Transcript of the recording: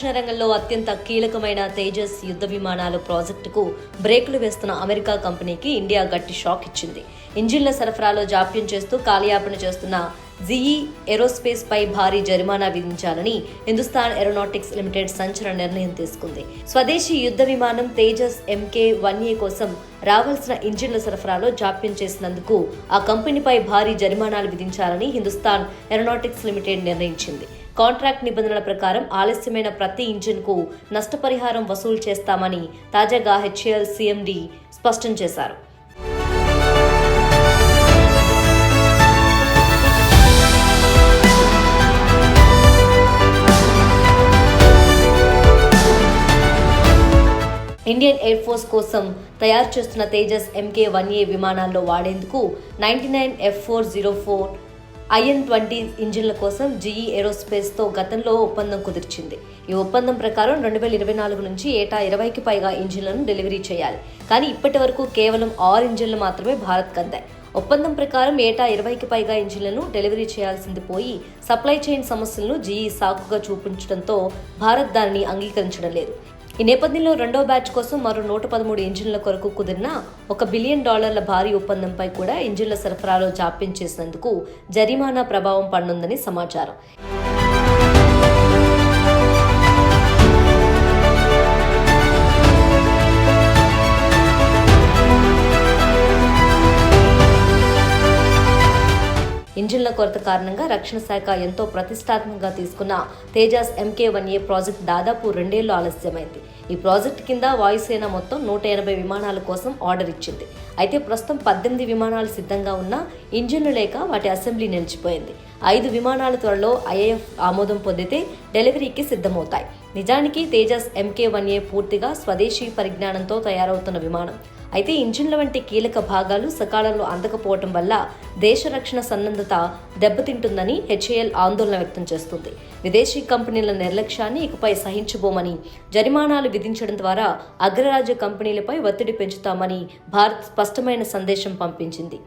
రక్షణ రంగంలో అత్యంత కీలకమైన తేజస్ యుద్ధ విమానాలు ప్రాజెక్టుకు బ్రేకులు వేస్తున్న అమెరికా కంపెనీకి ఇండియా గట్టి షాక్ ఇచ్చింది. ఇంజిన్ల సరఫరాలో జాప్యం చేస్తూ కాలయాపన చేస్తున్న జీఈ ఏరోస్పేస్ పై భారీ జరిమానా విధించాలని హిందుస్థాన్ ఏరోనాటిక్స్ లిమిటెడ్ సంచలన నిర్ణయం తీసుకుంది. స్వదేశీ యుద్ధ విమానం తేజస్ MK-1A కోసం రావాల్సిన ఇంజిన్ల సరఫరాలో జాప్యం చేసినందుకు ఆ కంపెనీపై భారీ జరిమానాలు విధించాలని హిందుస్థాన్ ఏరోనాటిక్స్ లిమిటెడ్ నిర్ణయించింది. కాంట్రాక్ట్ నిబంధనల ప్రకారం ఆలస్యమైన ప్రతి ఇంజిన్కు నష్టపరిహారం వసూలు చేస్తామని తాజాగా HAL CMD స్పష్టం చేశారు. ఇండియన్ ఎయిర్ ఫోర్స్ కోసం తయారు చేస్తున్న తేజస్ MK-1A విమానాల్లో వాడేందుకు 99 F404 IN-20 ఇంజిన్ల కోసం జీఈ ఏరోస్పేస్తో గతంలో ఒప్పందం కుదిర్చింది. ఈ ఒప్పందం ప్రకారం 2024 నుంచి ఏటా 20కి పైగా ఇంజిన్లను డెలివరీ చేయాలి. కానీ ఇప్పటి వరకు కేవలం 6 ఇంజిన్లు మాత్రమే భారత్కు అందాయి. ఒప్పందం ప్రకారం ఏటా 20కి పైగా ఇంజిన్లను డెలివరీ చేయాల్సింది పోయి సప్లై చైన్ సమస్యలను జీఈ సాకుగా చూపించడంతో భారత్ దానిని అంగీకరించడం లేదు. ఈ నేపథ్యంలో రెండో బ్యాచ్ కోసం మరో 113 ఇంజిన్ల కొరకు కుదిరిన $1 బిలియన్ భారీ ఒప్పందంపై కూడా ఇంజిన్ల సరఫరాలో జాప్యం చేసినందుకు జరిమానా ప్రభావం పడనుందని సమాచారం. ఇంజిన్ల కొరత కారణంగా రక్షణ శాఖ ఎంతో ప్రతిష్టాత్మకంగా తీసుకున్న తేజస్ MK-1A ప్రాజెక్ట్ దాదాపు 2 ఏళ్లు ఆలస్యమైంది. ఈ ప్రాజెక్టు కింద వాయుసేన మొత్తం 180 విమానాల కోసం ఆర్డర్ ఇచ్చింది. అయితే ప్రస్తుతం 18 విమానాలు సిద్ధంగా ఉన్నా ఇంజిన్లు లేక వాటి అసెంబ్లీ నిలిచిపోయింది. 5 విమానాల త్వరలో IAF ఆమోదం పొందితే డెలివరీకి సిద్ధమవుతాయి. నిజానికి తేజస్ MK-1A పూర్తిగా స్వదేశీ పరిజ్ఞానంతో తయారవుతున్న విమానం. అయితే ఇంజిన్ల వంటి కీలక భాగాలు సకాలంలో అందకపోవటం వల్ల దేశ రక్షణ సన్నద్ధత దెబ్బతింటుందని HAL ఆందోళన వ్యక్తం చేస్తుంది. విదేశీ కంపెనీల నిర్లక్ష్యాన్ని ఇకపై సహించబోమని, జరిమానాలు విధించడం ద్వారా అగ్రరాజ్య కంపెనీలపై ఒత్తిడి పెంచుతామని భారత్ స్పష్టమైన సందేశం పంపించింది.